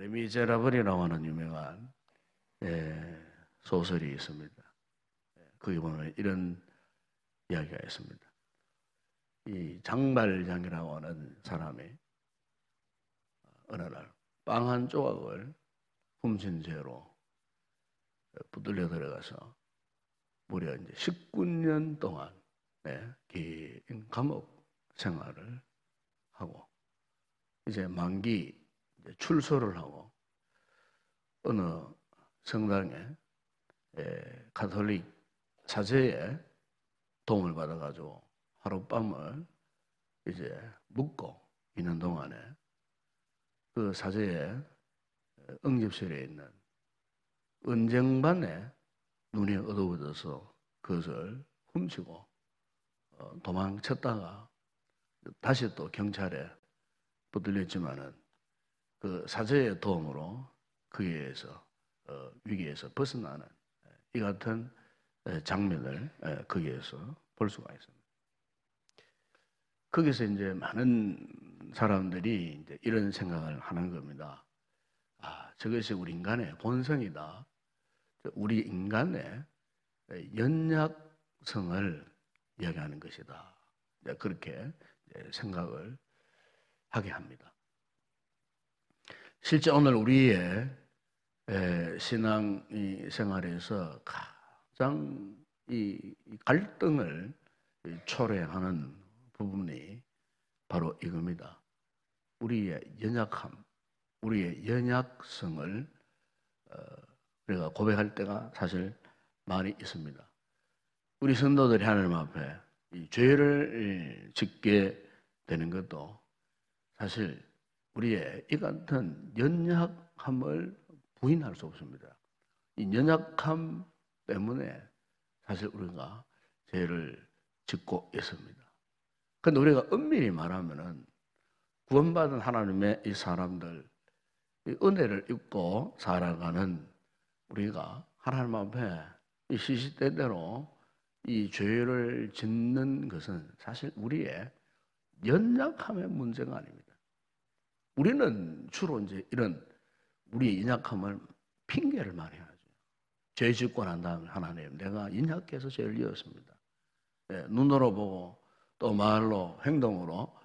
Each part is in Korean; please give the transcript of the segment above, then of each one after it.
레미제라블이라고 하는 유명한 소설이 있습니다. 거기 보면 이런 이야기가 있습니다. 이 장발장이라고 하는 사람이 어느 날 빵 한 조각을 훔친 죄로 붙들려 들어가서 무려 이제 19년 동안 긴 감옥 생활을 하고 이제 만기 출소를 하고 어느 성당에 가톨릭 사제의 도움을 받아가지고 하룻밤을 이제 묵고 있는 동안에 그 사제의 응집실에 있는 은쟁반에 눈이 어두워져서 그것을 훔치고 도망쳤다가 다시 또 경찰에 붙들렸지만은 그 사제의 도움으로 거기에서 위기에서 벗어나는 이 같은 장면을 거기에서 볼 수가 있습니다. 거기서 이제 많은 사람들이 이제 이런 생각을 하는 겁니다. 저것이 우리 인간의 본성이다. 우리 인간의 연약성을 이야기하는 것이다. 그렇게 생각을 하게 합니다. 실제 오늘 우리의 신앙 생활에서 가장 이 갈등을 초래하는 부분이 바로 이겁니다. 우리의 연약함, 우리의 연약성을 우리가 고백할 때가 사실 많이 있습니다. 우리 성도들이 하나님 앞에 이 죄를 짓게 되는 것도 사실 우리의 이 같은 연약함을 부인할 수 없습니다. 이 연약함 때문에 사실 우리가 죄를 짓고 있습니다. 그런데 우리가 엄밀히 말하면은 구원받은 하나님의 이 사람들, 이 은혜를 입고 살아가는 우리가 하나님 앞에 이 시시때때로 이 죄를 짓는 것은 사실 우리의 연약함의 문제가 아닙니다. 우리는 주로 이제 이런 우리의 연약함을 핑계를 많이 하죠. 죄 짓고 난 다음에 하나님, 내가 연약해서 죄를 지었습니다. 눈으로 보고 또 말로 행동으로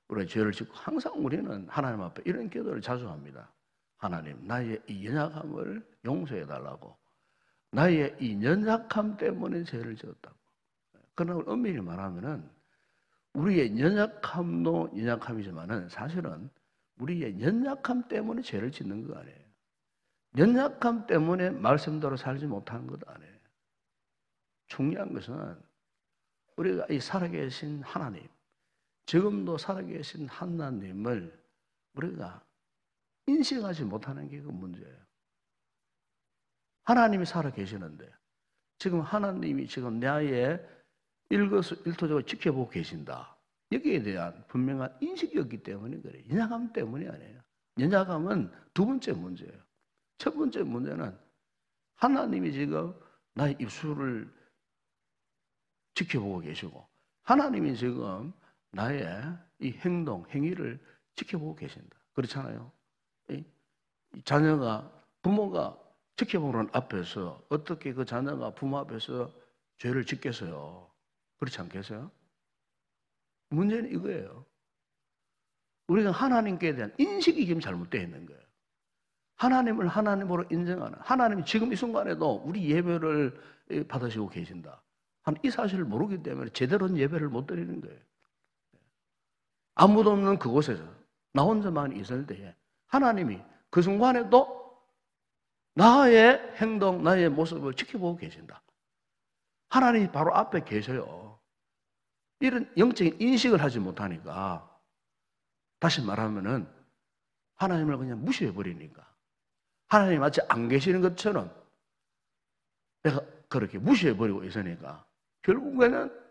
우리 죄를 짓고 항상 우리는 하나님 앞에 이런 기도를 자주 합니다. 하나님, 나의 이 연약함을 용서해 달라고. 나의 이 연약함 때문에 죄를 지었다고. 그러나 엄밀히 말하면은 우리의 연약함도 연약함이지만은 사실은 우리의 연약함 때문에 죄를 짓는 거 아니에요. 연약함 때문에 말씀대로 살지 못하는 것 아니에요. 중요한 것은 우리가 이 살아계신 하나님, 지금도 살아계신 하나님을 우리가 인식하지 못하는 게 그 문제예요. 하나님이 살아계시는데 지금 하나님이 지금 나의 일거수일투족을 지켜보고 계신다. 여기에 대한 분명한 인식이 없기 때문에 그래요. 연약함 때문이 아니에요. 연약함은 두 번째 문제예요. 첫 번째 문제는 하나님이 지금 나의 입술을 지켜보고 계시고 하나님이 지금 나의 이 행동, 행위를 지켜보고 계신다. 그렇잖아요. 이 자녀가 부모가 지켜보는 앞에서 어떻게 그 자녀가 부모 앞에서 죄를 짓겠어요? 그렇지 않겠어요? 문제는 이거예요. 우리가 하나님께 대한 인식이 지금 잘못되어 있는 거예요. 하나님을 하나님으로 인정하는, 하나님이 지금 이 순간에도 우리 예배를 받으시고 계신다. 이 사실을 모르기 때문에 제대로 예배를 못 드리는 거예요. 아무도 없는 그곳에서 나 혼자만 있을 때에 하나님이 그 순간에도 나의 행동, 나의 모습을 지켜보고 계신다. 하나님이 바로 앞에 계셔요. 이런 영적인 인식을 하지 못하니까 다시 말하면은 하나님을 그냥 무시해버리니까 하나님이 마치 안 계시는 것처럼 내가 그렇게 무시해버리고 있으니까 결국에는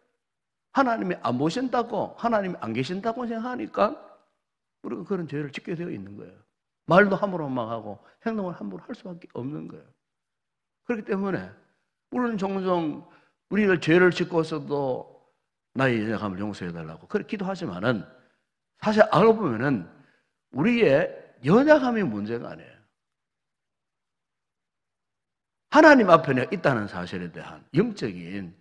하나님이 안 보신다고, 하나님이 안 계신다고 생각하니까 우리가 그런 죄를 짓게 되어 있는 거예요. 말도 함부로 막 하고 행동을 함부로 할 수밖에 없는 거예요. 그렇기 때문에 우리는 종종 우리가 죄를 짓고서도 나의 연약함을 용서해달라고 그렇게 기도하지만은 사실 알고 보면은 우리의 연약함이 문제가 아니에요. 하나님 앞에 내가 있다는 사실에 대한 영적인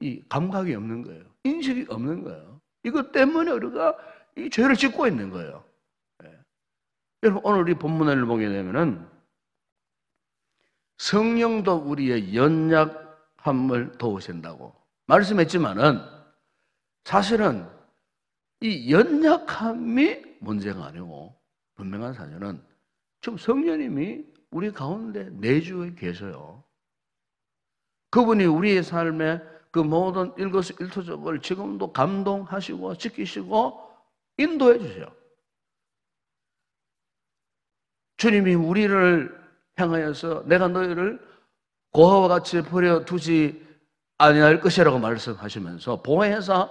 이 감각이 없는 거예요. 인식이 없는 거예요. 이것 때문에 우리가 이 죄를 짓고 있는 거예요. 예. 여러분, 오늘 이 본문을 보게 되면은 성령도 우리의 연약함을 도우신다고 말씀했지만은 사실은 이 연약함이 문제가 아니고 분명한 사실은 지금 성령님이 우리 가운데 내주에 계셔요. 그분이 우리의 삶에 그 모든 일거수일투족을 지금도 감동하시고 지키시고 인도해 주세요. 주님이 우리를 향하여서 내가 너희를 고아와 같이 버려두지 아니할 것이라고 말씀하시면서 보혜사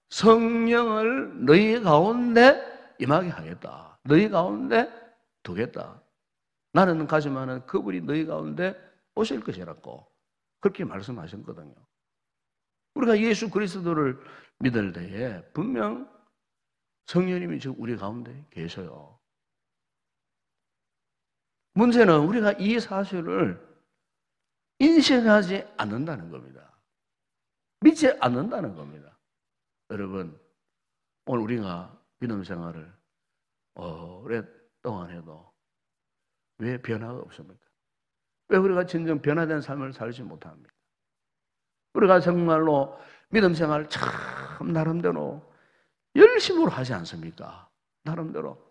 성령을 너희 가운데 임하게 하겠다. 너희 가운데 두겠다. 나는 가지만은 그분이 너희 가운데 오실 것이라고 그렇게 말씀하셨거든요. 우리가 예수 그리스도를 믿을 때에 분명 성령님이 지금 우리 가운데 계셔요. 문제는 우리가 이 사실을 인식하지 않는다는 겁니다. 믿지 않는다는 겁니다. 여러분, 오늘 우리가 믿음 생활을 오랫동안 해도 왜 변화가 없습니까? 왜 우리가 진정 변화된 삶을 살지 못합니까? 우리가 정말로 믿음 생활을 참 나름대로 열심으로 하지 않습니까? 나름대로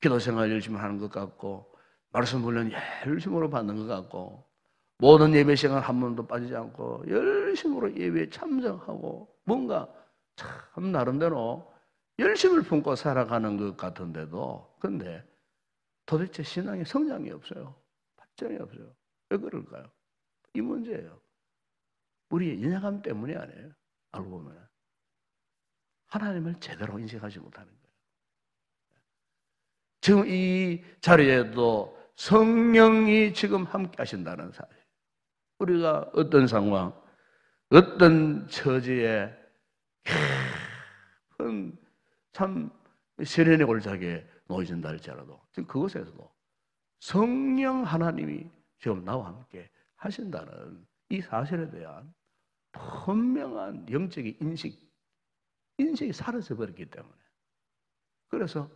기도 생활 열심히 하는 것 같고 말씀 훈련 열심으로 받는 것 같고 모든 예배 시간 한 번도 빠지지 않고 열심으로 예배에 참석하고 뭔가 참 나름대로 열심을 품고 살아가는 것 같은데도 근데 도대체 신앙의 성장이 없어요. 발전이 없어요. 왜 그럴까요? 이 문제예요. 우리의 연약함 때문이 아니에요. 알고 보면 하나님을 제대로 인식하지 못하는 거예요. 지금 이 자리에도 성령이 지금 함께 하신다는 사실. 우리가 어떤 상황, 어떤 처지에 큰 참 세련의 골짜기에 놓여진다 할지라도 지금 그곳에서도 성령 하나님이 지금 나와 함께 하신다는 이 사실에 대한 분명한 영적인 인식이 사라져 버렸기 때문에 그래서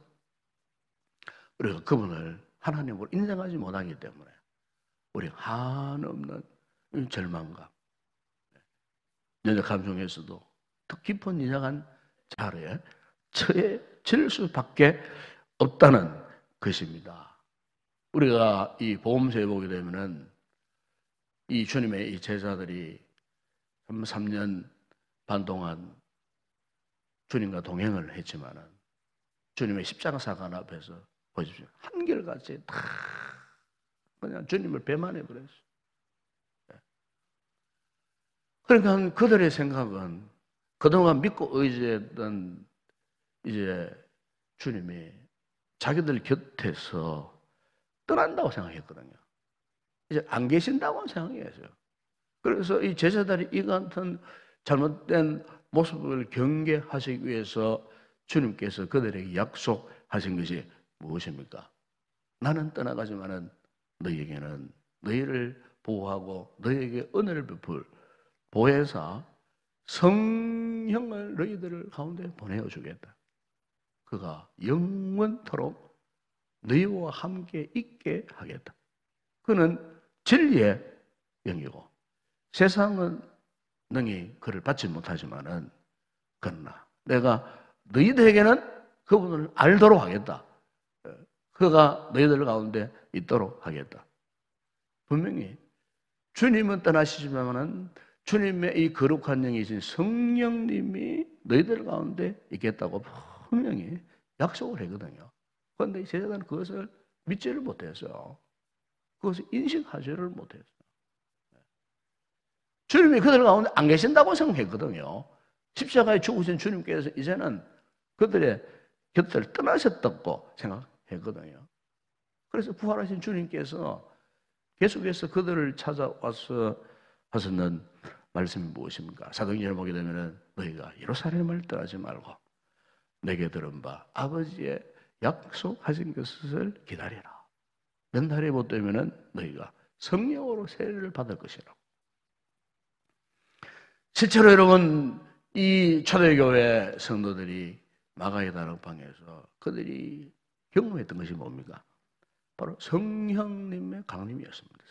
우리가 그분을 하나님으로 인정하지 못하기 때문에 우리가 한없는 절망감, 연약함 중에서도 더 깊은 연약한 자리에 처해질 수밖에 없다는 것입니다. 우리가 이 보험서에 보게 되면은 이 주님의 이 제자들이 3년 반 동안 주님과 동행을 했지만은 주님의 십자가 사건 앞에서 보십시오. 한결같이 다 그냥 주님을 배만해 버렸어요. 그러니까 그들의 생각은 그동안 믿고 의지했던 이제 주님이 자기들 곁에서 떠난다고 생각했거든요. 이제 안 계신다고 생각했어요. 그래서 이 제자들이 이 같은 잘못된 모습을 경계하시기 위해서 주님께서 그들에게 약속하신 것이 무엇입니까? 나는 떠나가지만은 너희에게는 너희를 보호하고 너희에게 은혜를 베풀 보혜사 성령을 너희들 가운데 보내어 주겠다. 그가 영원토록 너희와 함께 있게 하겠다. 그는 진리의 영이고 세상은 능히 그를 받지 못하지만은 그러나 내가 너희들에게는 그분을 알도록 하겠다. 그가 너희들 가운데 있도록 하겠다. 분명히 주님은 떠나시지만은 주님의 이 거룩한 영이신 성령님이 너희들 가운데 있겠다고 분명히 약속을 했거든요. 그런데 제자들은 그것을 믿지를 못했어요. 그것을 인식하지를 못했어요. 주님이 그들 가운데 안 계신다고 생각했거든요. 십자가에 죽으신 주님께서 이제는 그들의 곁을 떠나셨다고 생각했거든요. 그래서 부활하신 주님께서 계속해서 그들을 찾아와서 하셨는 말씀이 무엇입니까? 사도행전을 보게 되면 너희가 예루살렘을 떠나지 말고 내게 들은 바 아버지의 약속하신 것을 기다리라. 몇 날이 못 되면 너희가 성령으로 세례를 받을 것이라고. 실제로 여러분, 이 초대교회 성도들이 마가의 다락방에서 그들이 경험했던 것이 뭡니까? 바로 성령님의 강림이었습니다.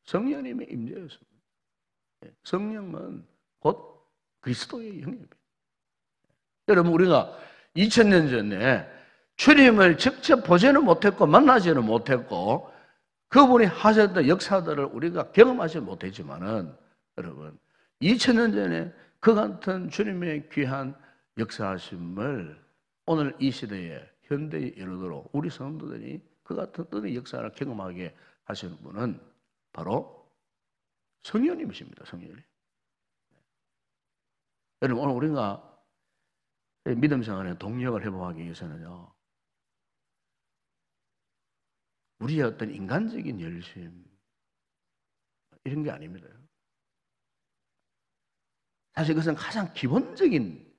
성령님의 임재였습니다. 성령은 곧 그리스도의 영입니다. 여러분, 우리가 2000년 전에 주님을 직접 보지는 못했고 만나지는 못했고 그분이 하셨던 역사들을 우리가 경험하지 못했지만은 여러분, 2000년 전에 그 같은 주님의 귀한 역사하심을 오늘 이 시대에 현대에 이르도록 우리 성도들이 그 같은 은혜의 역사를 경험하게 하시는 분은 바로 성령님이십니다. 성령님. 여러분, 오늘 우리가 믿음 생활에 동력을 회복하기 위해서는요, 우리의 어떤 인간적인 열심 이런 게 아닙니다. 사실 그것은 가장 기본적인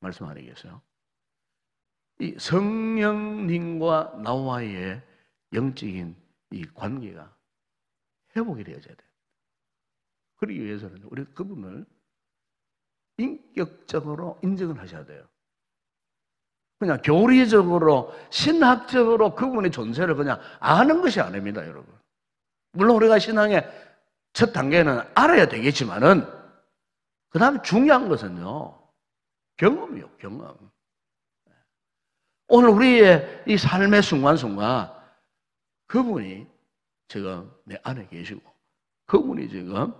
말씀 아니겠어요? 이 성령님과 나와의 영적인 이 관계가 회복이 되어져야 돼요. 그러기 위해서는 우리 그분을 인격적으로 인정을 하셔야 돼요. 그냥 교리적으로 신학적으로 그분의 존재를 그냥 아는 것이 아닙니다, 여러분. 물론 우리가 신앙의 첫 단계는 알아야 되겠지만은 그 다음에 중요한 것은요, 경험이요, 경험. 오늘 우리의 이 삶의 순간순간 그분이 지금 내 안에 계시고 그분이 지금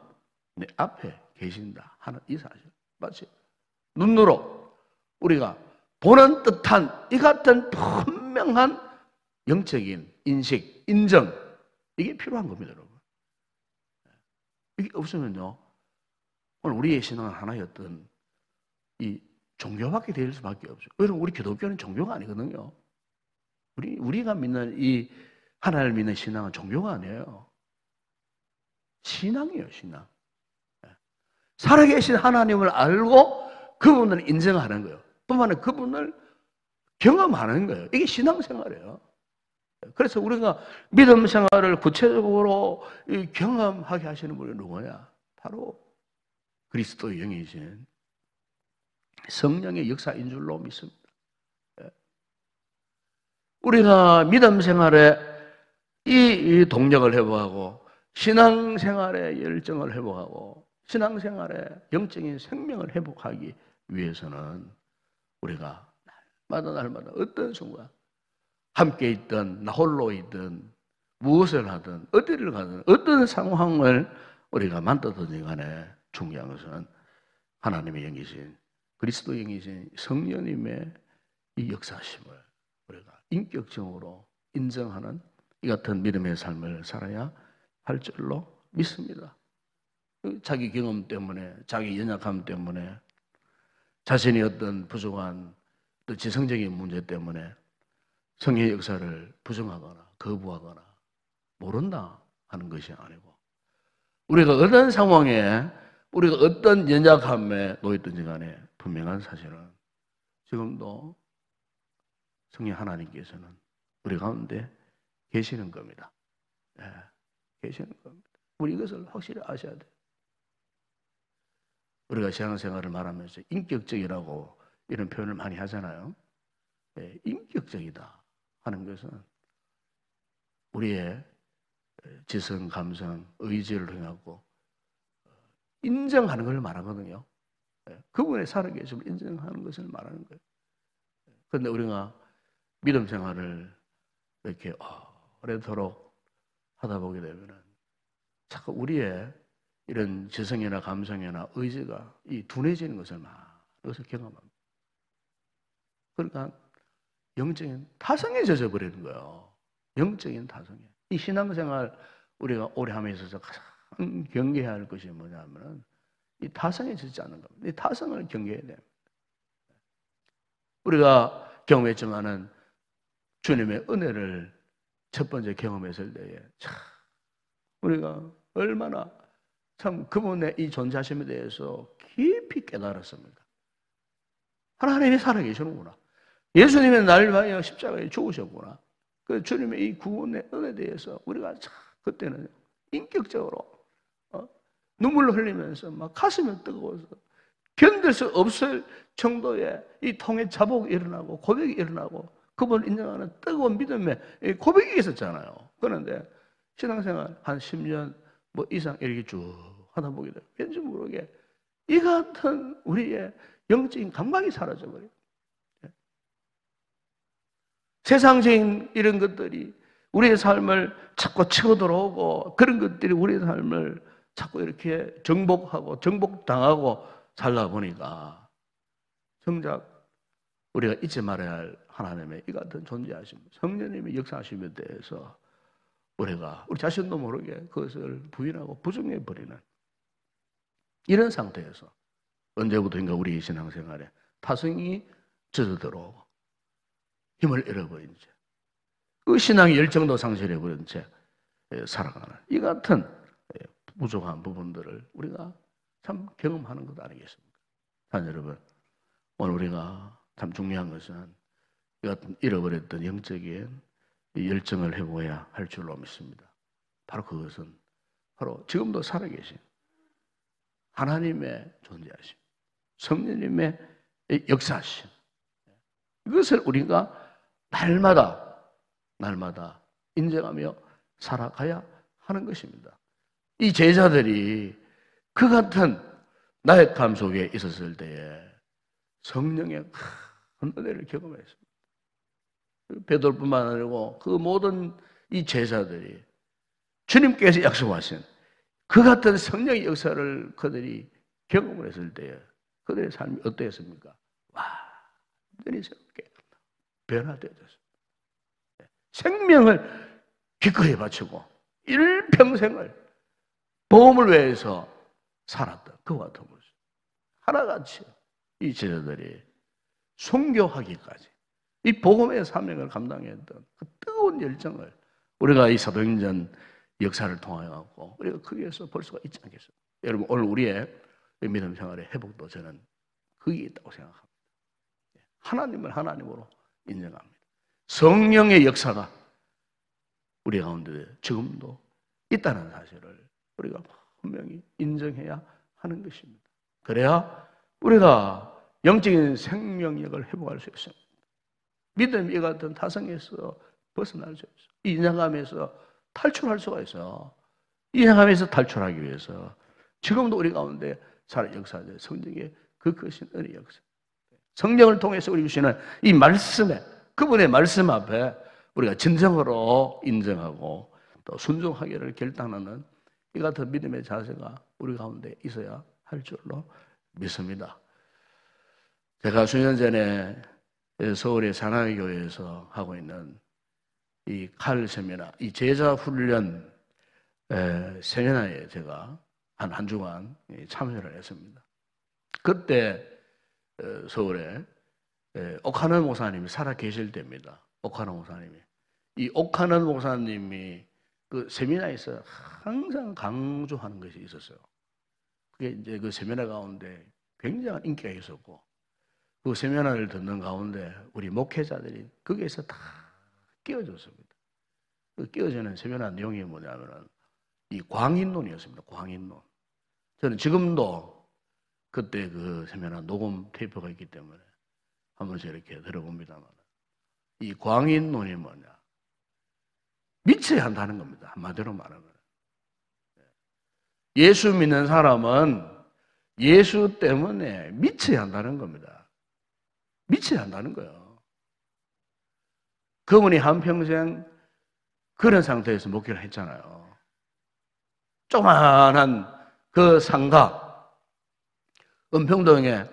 내 앞에 계신다 하는 이 사실. 맞지? 눈으로 우리가 보는 듯한 이 같은 분명한 영적인 인식, 인정, 이게 필요한 겁니다, 여러분. 이게 없으면요, 오늘 우리의 신앙은 하나였던 이 종교밖에 될 수밖에 없어요. 여러분, 우리 기독교는 종교가 아니거든요. 우리가 믿는 이 하나님을 믿는 신앙은 종교가 아니에요. 신앙이에요, 신앙. 살아계신 하나님을 알고 그분을 인정하는 거예요. 뿐만 아니라 그분을 경험하는 거예요. 이게 신앙생활이에요. 그래서 우리가 믿음 생활을 구체적으로 경험하게 하시는 분이 누구냐? 바로 그리스도의 영이신 성령의 역사인 줄로 믿습니다. 우리가 믿음 생활에 이 동력을 회복하고 신앙생활의 열정을 회복하고 신앙생활의 영적인 생명을 회복하기 위해서는 우리가 날마다 어떤 순간 함께 있든 나 홀로 있든 무엇을 하든 어디를 가든 어떤 상황을 우리가 만나든지 간에 중요한 것은 하나님의 영이신 그리스도의 영이신 성령님의 이 역사심을 우리가 인격적으로 인정하는 이 같은 믿음의 삶을 살아야 할 줄로 믿습니다. 자기 경험 때문에 자기 연약함 때문에 자신이 어떤 부족한 또 지성적인 문제 때문에 성의 역사를 부정하거나 거부하거나 모른다 하는 것이 아니고 우리가 어떤 상황에 우리가 어떤 연약함에 놓였든지 간에 분명한 사실은 지금도 성령 하나님께서는 우리 가운데 계시는 겁니다. 네, 계시는 겁니다. 우리 이것을 확실히 아셔야 돼요. 우리가 신앙생활을 말하면서 인격적이라고 이런 표현을 많이 하잖아요. 네, 인격적이다 하는 것은 우리의 지성, 감성, 의지를 통하고 인정하는 걸 말하거든요. 그분의 살아계심을 인정하는 것을 말하는 거예요. 그런데 우리가 믿음 생활을 이렇게 오래도록 하다 보게 되면은 자꾸 우리의 이런 지성이나 감성이나 의지가 이 둔해지는 것을 경험합니다. 그러니까 영적인 타성에 젖어버리는 거예요. 영적인 타성에. 이 신앙생활 우리가 오래 하면서 있어서 가장 경계해야 할 것이 뭐냐면은 이 타성에 젖지 않는 겁니다. 이 타성을 경계해야 됩니다. 우리가 경험했지만은 주님의 은혜를 첫 번째 경험했을 때에 참 우리가 얼마나 참 그분의 이 존재하심에 대해서 깊이 깨달았습니까? 하나님이 살아계시는구나. 예수님의 나를 위하여 십자가에 죽으셨구나. 그 주님의 이 구원의 은혜에 대해서 우리가 참 그때는 인격적으로 눈물을 흘리면서 막 가슴이 뜨거워서 견딜 수 없을 정도의 이 통해 자복이 일어나고 고백이 일어나고 그분을 인정하는 뜨거운 믿음의 고백이 있었잖아요. 그런데 신앙생활 한 10년 뭐 이상 이렇게 쭉 하다 보게 돼요. 왠지 모르게 이 같은 우리의 영적인 감각이 사라져버려요. 세상적인 이런 것들이 우리의 삶을 자꾸 치고 들어오고 그런 것들이 우리의 삶을 자꾸 이렇게 정복하고 정복당하고 살다 보니까 정작 우리가 잊지 말아야 할 하나님의 이 같은 존재하심, 성령님의 역사하심에 대해서 우리가 우리 자신도 모르게 그것을 부인하고 부정해버리는 이런 상태에서 언제부터인가 우리 신앙생활에 타성이 젖어들어오고 힘을 잃어버린 채 그 신앙의 열정도 상실해버린 채 살아가는 이 같은 부족한 부분들을 우리가 참 경험하는 것 아니겠습니까? 자, 여러분, 오늘 우리가 참 중요한 것은 이 같은 잃어버렸던 영적인 열정을 회복해야 할 줄로 믿습니다. 바로 그것은 바로 지금도 살아계신 하나님의 존재하심, 성령님의 역사하심, 이것을 우리가 날마다 인정하며 살아가야 하는 것입니다. 이 제자들이 그 같은 나약함 속에 있었을 때에 성령의 큰 은혜를 경험했습니다. 베드로뿐만 아니고 그 모든 이 제자들이 주님께서 약속하신 그 같은 성령의 역사를 그들이 경험을 했을 때에 그들의 삶이 어땠습니까? 완전히 새롭게 변화되었습니다. 생명을 기꺼이 바치고 일평생을 복음을 위해서 살았다. 그와 같은 모습. 하나같이 이 제자들이 순교하기까지 이 복음의 사명을 감당했던 그 뜨거운 열정을 우리가 이 사도행전 역사를 통하여 우리가 거기에서 볼 수가 있지 않겠습니까? 여러분, 오늘 우리의 믿음 생활의 회복도 저는 거기에 있다고 생각합니다. 하나님을 하나님으로 인정합니다. 성령의 역사가 우리 가운데 지금도 있다는 사실을 우리가 분명히 인정해야 하는 것입니다. 그래야 우리가 영적인 생명력을 회복할 수 있습니다. 믿음이 같은 타성에서 벗어날 수 있어요. 이 인정함에서 탈출할 수가 있어요. 이 인정함에서 탈출하기 위해서 지금도 우리 가운데 살아 역사하는 성령의 그 크신 은혜 역사, 성령을 통해서 우리 주시는 이 말씀에, 그분의 말씀 앞에 우리가 진정으로 인정하고 또 순종하기를 결단하는 이 같은 믿음의 자세가 우리 가운데 있어야 할 줄로 믿습니다. 제가 수년 전에 서울의 사나이 교회에서 하고 있는 이 칼 세미나, 이 제자 훈련 세미나에 제가 한 주간 참여를 했습니다. 그때 서울에 옥하는 목사님이 살아 계실 때입니다. 옥하는 목사님이. 이 옥하는 목사님이 그 세미나에서 항상 강조하는 것이 있었어요. 그게 이제 그 세미나 가운데 굉장한 인기가 있었고, 그 세미나를 듣는 가운데 우리 목회자들이 거기에서 다 끼워줬습니다. 그 끼워주는 세미나 내용이 뭐냐면은 이 광인론이었습니다. 광인론. 저는 지금도 그때 그 세미나 녹음 테이프가 있기 때문에 한 번씩 이렇게 들어봅니다만, 이 광인론이 뭐냐? 믿어야 한다는 겁니다. 한마디로 말하면. 예수 믿는 사람은 예수 때문에 믿어야 한다는 겁니다. 믿어야 한다는 거예요. 그분이 한평생 그런 상태에서 목회를 했잖아요. 조그만한 그 상가, 은평동에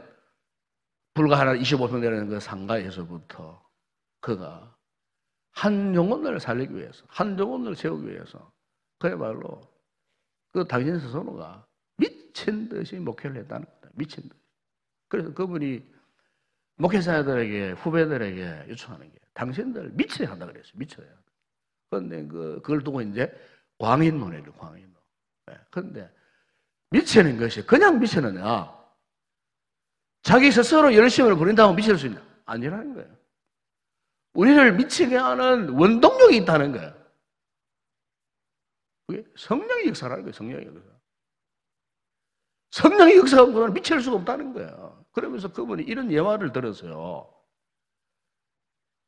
불과 하나 25평 되는 그 상가에서부터 그가 한 영혼을 살리기 위해서, 한 영혼을 세우기 위해서 그야말로 그 당신 스스로가 미친 듯이 목회를 했다는 겁니다. 미친 듯이. 그래서 그분이 목회자들에게, 후배들에게 요청하는 게 당신들 미쳐야 한다 그랬어요. 미쳐야 한다. 그런데 그걸 두고 이제 광인론이에요. 광인론. 그런데 미치는 것이 그냥 미치느냐, 자기 스스로 열심을 부린다고 미칠 수 있나? 아니라는 거예요. 우리를 미치게 하는 원동력이 있다는 거예요. 그게 성령의 역사라는 거예요. 성령의 역사. 성령의 역사가 없고는 미칠 수가 없다는 거예요. 그러면서 그분이 이런 예화를 들었어요.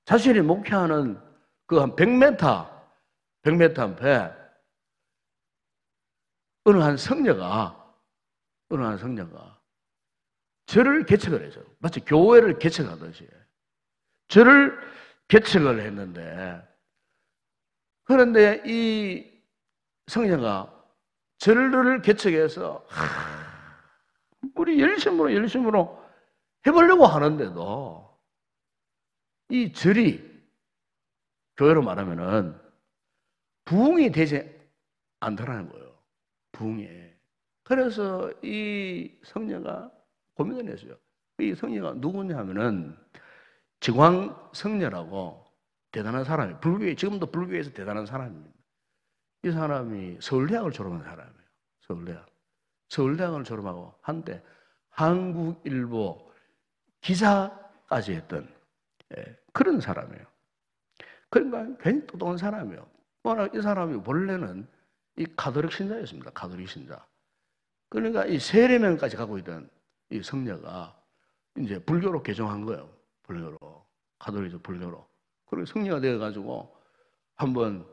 자신이 목회하는 그 한 100m 앞에 어느 한 성녀가 절을 개척을 해서 마치 교회를 개척하듯이 절을 개척을 했는데, 그런데 이 성녀가 절을 개척해서 우리 열심으로 해보려고 하는데도 이 절이 교회로 말하면은 부흥이 되지 않더라는 거예요. 부흥이. 그래서 이 성녀가 고민을 했어요. 이 성녀가 누구냐 하면은 지광 성녀라고 대단한 사람이에요. 불교에, 지금도 불교에서 대단한 사람입니다. 이 사람이 서울대학을 졸업한 사람이에요. 서울대학을 졸업하고 한때 한국일보 기자까지 했던 그런 사람이에요. 그러니까 굉장히 똑똑한 사람이에요. 워낙 이 사람이 원래는 이 가톨릭 신자였습니다. 가톨릭 신자. 그러니까 이 세례명까지 갖고 있던 이 성녀가 이제 불교로 개종한 거예요. 불교로. 가톨릭에서 불교로. 그리고 성녀가 되어가지고 한번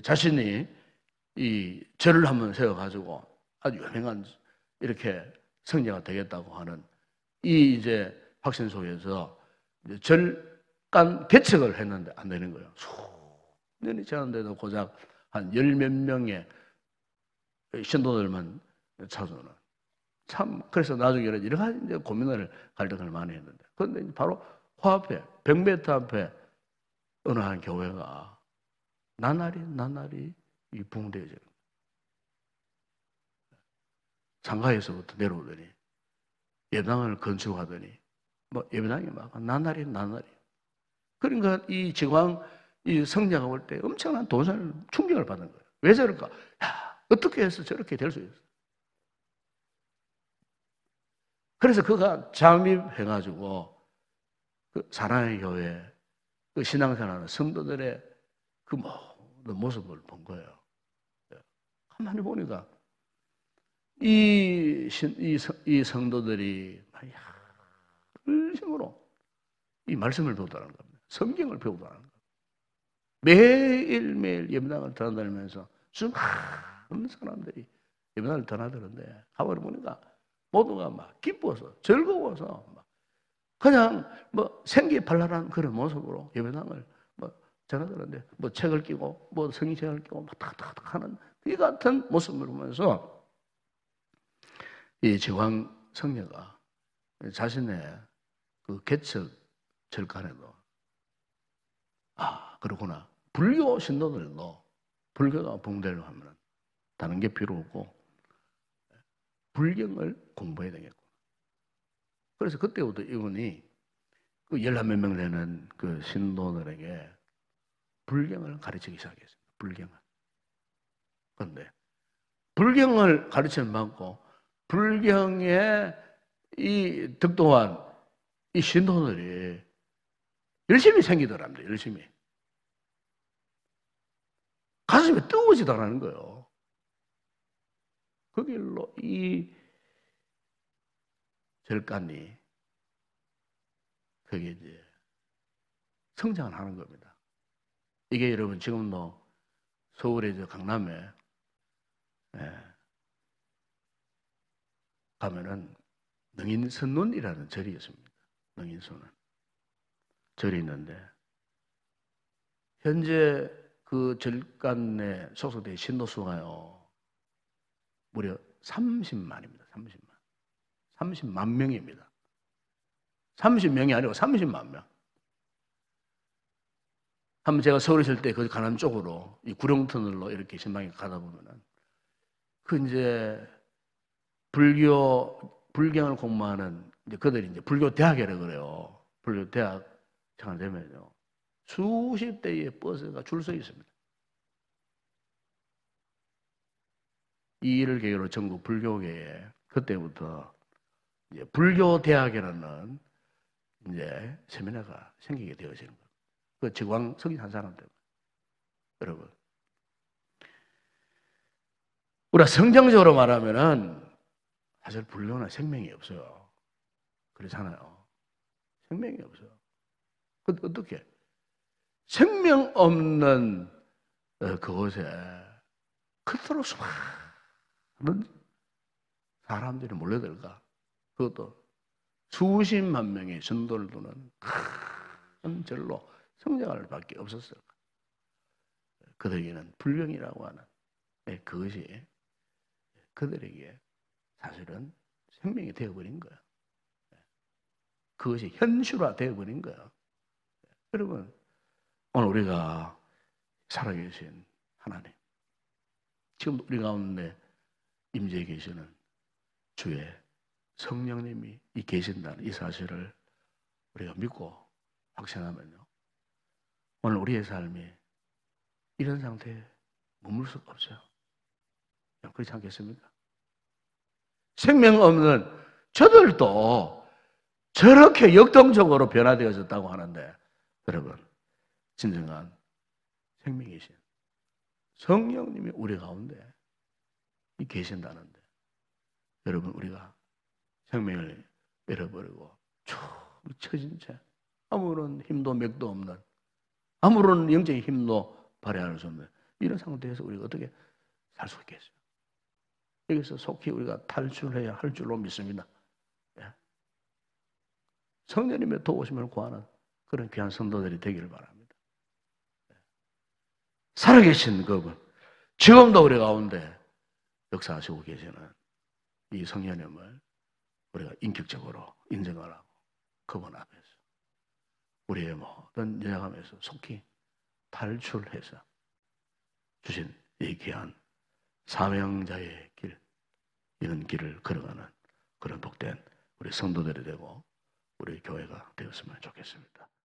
자신이 이 절을 한번 세워가지고 아주 유명한 이렇게 성녀가 되겠다고 하는 이 이제 확신 속에서 절간 개척을 했는데 안 되는 거예요. 수년이 지났는데도 고작 한 열 몇 명의 신도들만 찾아오는. 참, 그래서 나중에 여러 가지 이제 고민을, 갈등을 많이 했는데. 그런데 바로 코앞에, 100m 앞에 어느 한 교회가 나날이 이 붕대해져요. 상가에서부터 내려오더니 예배당을 건축하더니 뭐 예배당이 막 나날이. 그러니까 이 지광 이 성녀가 올 때 엄청난 도전을, 충격을 받은 거예요. 왜 저럴까? 야, 어떻게 해서 저렇게 될 수 있어? 그래서 그가 잠입해가지고 그 사랑의 교회, 그 신앙생활하는 성도들의 그 모든 모습을 본 거예요. 가만히 보니까 이 성도들이 열심으로 이 말씀을 배우다는 겁니다. 성경을 배우다는 겁니다. 매일매일 예배당을 드나들면서 수많은 사람들이 예배당을 드나드는데 가만히 보니까 모두가 막 기뻐서, 즐거워서 막 그냥 뭐 생기발랄한 그런 모습으로 예배당을 뭐 드나드는데 뭐 책을 끼고 뭐 성경책을 끼고 막 탁탁탁 하는 이 같은 모습을 보면서 이 지광 성녀가 자신의 그 개척 절간에도 그러구나. 불교 신도들도 불교가 붕대를 하면 다른 게 필요 없고 불경을 공부해야 되겠고. 그래서 그때부터 이분이 그 11몇 명 되는 그 신도들에게 불경을 가르치기 시작했습니다. 불경을. 그런데 불경을 가르침을 받고 불경에 이 득도한 이 신도들이 열심히 생기더랍니다. 열심히. 가슴이 뜨거워지더라는 거예요. 그 길로 이 절간이 그게 이제 성장을 하는 겁니다. 이게 여러분 지금도 서울의 저 강남에 가면은 능인선론이라는 절이 있습니다. 능인선론 절이 있는데 현재 그 절간에 소속된 신도수가요 무려 30만입니다. 30만 명입니다. 30명이 아니고 30만 명. 한번 제가 서울에 있을 때 그 강남 쪽으로 이 구룡터널로 이렇게 신방에 가다 보면은 그 이제 불경을 공부하는 이제 그들이 이제 불교 대학이라고 그래요. 불교 대학 생활되면요 수십 대의 버스가 줄 서 있습니다. 이 일을 계기로 전국 불교계에 그때부터 이제 불교 대학이라는 이제 세미나가 생기게 되어지는 거예요. 그 지광 성인 한 사람 때문에. 여러분. 우리가 성경적으로 말하면은 사실 불륜은 생명이 없어요. 그렇잖아요. 생명이 없어요. 근데 어떻게? 생명 없는 그곳에 그토록 수많은 사람들이 몰려들까? 그것도 수십만 명의 전도를 두는 큰 절로 성장할 밖에 없었어요. 그들에게는 불륜이라고 하는 그것이 그들에게 사실은 생명이 되어버린 거예요. 그것이 현실화 되어버린 거예요. 여러분, 오늘 우리가 살아계신 하나님, 지금 우리 가운데 임재해 계시는 주의 성령님이 계신다는 이 사실을 우리가 믿고 확신하면요, 오늘 우리의 삶이 이런 상태에 머물 수가 없어요. 그렇지 않겠습니까? 생명 없는 저들도 저렇게 역동적으로 변화되어졌다고 하는데, 여러분, 진정한 생명이신 성령님이 우리 가운데 계신다는데, 여러분, 우리가 생명을 잃어버리고 쭉 처진 채 아무런 힘도 맥도 없는, 아무런 영적인 힘도 발휘할 수 없는 이런 상태에서 우리가 어떻게 살 수 있겠어요? 여기서 속히 우리가 탈출해야 할 줄로 믿습니다. 예. 성령님의 도우심을 구하는 그런 귀한 성도들이 되기를 바랍니다. 예. 살아계신 그분, 지금도 우리 가운데 역사하시고 계시는 이 성령님을 우리가 인격적으로 인정을 하고 그분 앞에서 우리의 모든 연약함에서 속히 탈출해서 주신 이 귀한 사명자의 길, 이런 길을 걸어가는 그런 복된 우리 성도들이 되고 우리 교회가 되었으면 좋겠습니다.